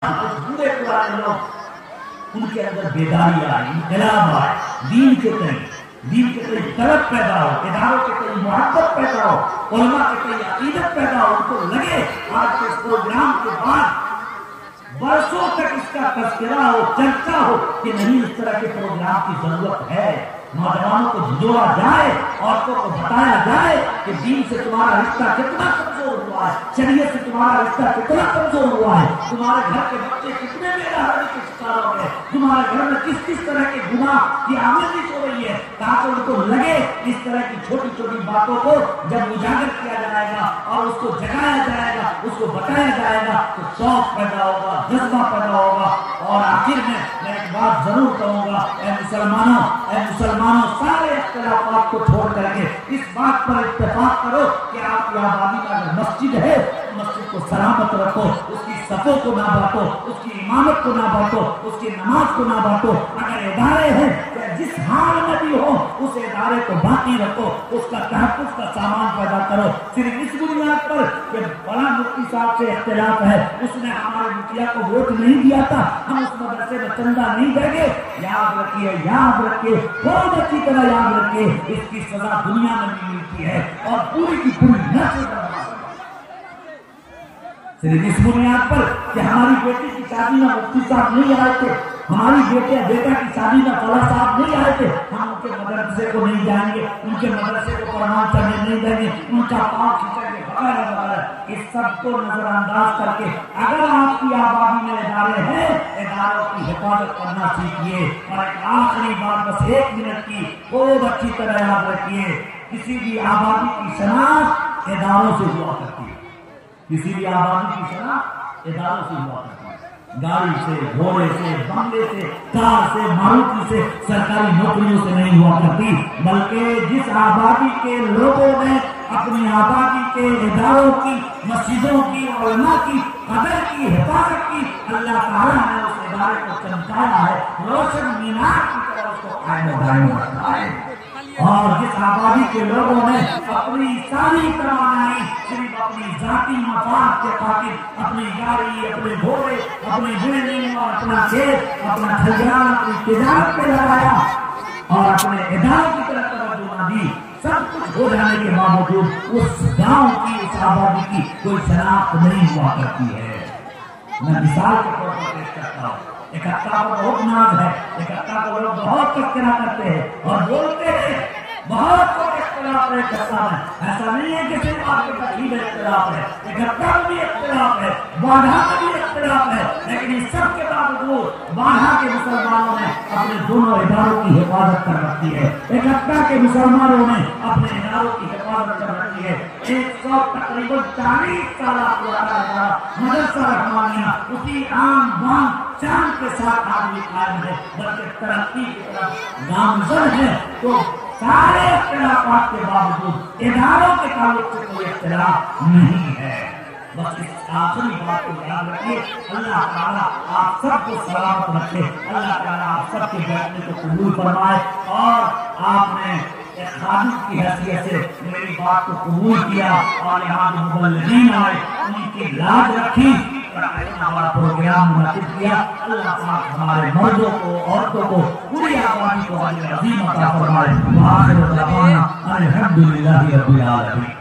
پورے پرانے لوگ ان کے اندر بیداری آئی، انقلاب آئے، دین کے تئیں طلب پیدا ہو، اداروں کے تئیں محبت پیدا ہو، علماء کے تئیں عقیدت پیدا ہو، ان کو لگے آج کے اس پروگرام کے بعد برسوں تک اس کا تذکرہ ہو، چرچا ہو کہ نہیں اس طرح کے پروگرام کی ضرورت ہے، نوجوانوں کو جھنجھوڑا جائے، عورتوں کو بتایا جائے کہ دین سے تمہارا رشتہ کتنا کمزور ہوا ہے، شریعت سے تمہارا رشتہ کتنا کمزور ہوا ہے، تمہارے گھر کے بچے کتنے بےراہی کے شکار ہو گئے، تمہارے گھر میں کس کس طرح کے گناہ کی آمیزش ہو رہی ہے، تاکہ ان کو لگے اس طرح کی چھوٹی چھوٹی باتوں کو جب اجاگر کیا جائے گا اور اس کو جگایا جائے گا، اس کو بتایا جائے گا تو شوق پیدا ہوگا، جذبہ پیدا ہوگا۔ اور آخر میں ایک بات ضرور کہوں گا، اے مسلمانوں سارے اختلافات کو چھوڑ کر کے اس بات پر اتفاق کرو کہ آپ کی آبادی میں اگر مسجد ہے، مسجد کو سلامت رکھو، اس کی صفوں کو نہ بانٹو، اس کی امامت کو نہ بانٹو، اس کی نماز کو نہ بانٹو۔ اگر ادارے ہیں جس حال میں بھی ہو اس ادارے کو باقی رکھو، اس کا تحفظ کا سامان پیدا کرو۔ صرف اس بنیاد پر کہ بڑا مفتی صاحب سے اختلاف ہے، اس نے ہمارے مکھیا کو ووٹ نہیں دیا تھا، ہم اس مدرسے میں چندہ نہیں دیں گے، یاد رکھیے بہت اچھی طرح یاد رکھیے، اس کی سزا دنیا میں بھی ملتی ہے اور پوری کی پوری نسل برباد۔ صرف اس بنیاد پر کہ ہماری بیٹی کی شادی میں مفتی صاحب نہیں آئے تھے، ہماری بیٹا کی شادی میں فلاں صاحب نہیں آئے تھے، ہم ان کے مدرسے کو نہیں جائیں گے، ان کے مدرسے کو قرآن چڑھنے نہیں دیں گے، ان کا پاؤں کھینچیں گے، وغیرہ وغیرہ۔ اس سب کو نظر انداز کر کے اگر آپ کی آبادی میں ادارے ہیں، اداروں کی حفاظت کرنا سیکھیے۔ اور ایک آخری بات بس 1 منٹ کی بہت اچھی طرح یاد رکھیے، کسی بھی آبادی کی شناخت اداروں سے ہوا کرتی ہے، کسی بھی آبادی کی شناخت اداروں سے ہوا کرتی ہے، گاڑی سے، گھوڑے سے، بنگلے سے، کار سے، ماروتی سے، سرکاری نوکریوں سے نہیں ہوا کرتی، بلکہ جس آبادی کے لوگوں نے اپنی آبادی کے اداروں کی، مسجدوں کی، علماء کی قدر کی، حفاظت کی، اللہ تعالیٰ نے اس ادارے کو چمکایا ہے، روشن مینار کی طرح اس کو قائم و دائم رکھا ہے۔ اور جس آبادی کے لوگوں نے اپنی ساری توانائی صرف اپنی ذاتی مفاد کے خاطر اپنی گاڑی، اپنے گھوڑے، اپنی بلڈنگ اور اپنا کھیت، اپنا خلیان، اپنی تجارت پہ لگایا اور اپنے اداروں کی طرف توجہ نہ دی، سب کچھ ہو جانے کے باوجود اس گاؤں کی، اس آبادی کی کوئی شناخت نہیں ہوا کرتی ہے۔ میں مثال کے طور پر پیش کرتا ہوں، ایک اکا کو بہت ناز ہے، ایک اکا کو لوگ بہت تذکرہ کرتے ہیں اور بولتے ہیں، بہت کو اختلاف ہے اکا میں، ایسا نہیں ہے کہ صرف آپ کے تقریب اختلاف ہے، ایک اکا میں بھی اختلاف ہے، باندھا میں بھی اختلاف ہے، لیکن اس سب کے باوجود باندھا کے مسلمانوں نے اپنے دونوں اداروں کی حفاظت کر رکھی ہے، ایک اکا کے مسلمانوں نے اپنے اداروں کی حفاظت کر رکھی ہے۔ 100 تقریباً 40 سالہ پرانا ادارہ مدرسہ رحمانیہ اسی عام بام شان کے ساتھ آدمی قائم ہے، بلکہ ترقی کی طرف گامزن ہے۔ تو سارے اختلافات کے باوجود اداروں کے تعلق سے کوئی اختلاف نہیں ہے۔ بس اس آخری بات کو یاد رکھیے، اللہ تعالیٰ آپ سب کو سلامت رکھے، اللہ تعالیٰ آپ سب کے بیٹھنے کو قبول فرمائے، اور آپ نے ایک خادم کی حیثیت سے میری بات کو قبول کیا اور یہاں جو مبلغین آئے ان کی لاج رکھی، ہمارا پروگرام منعقد کیا۔ اللہ پاک ہمارے مردوں کو، عورتوں کو، پوری آبادی کو اجر عظیم عطا فرمائے۔ وآخر دعوانا الحمدللہ رب العالمین۔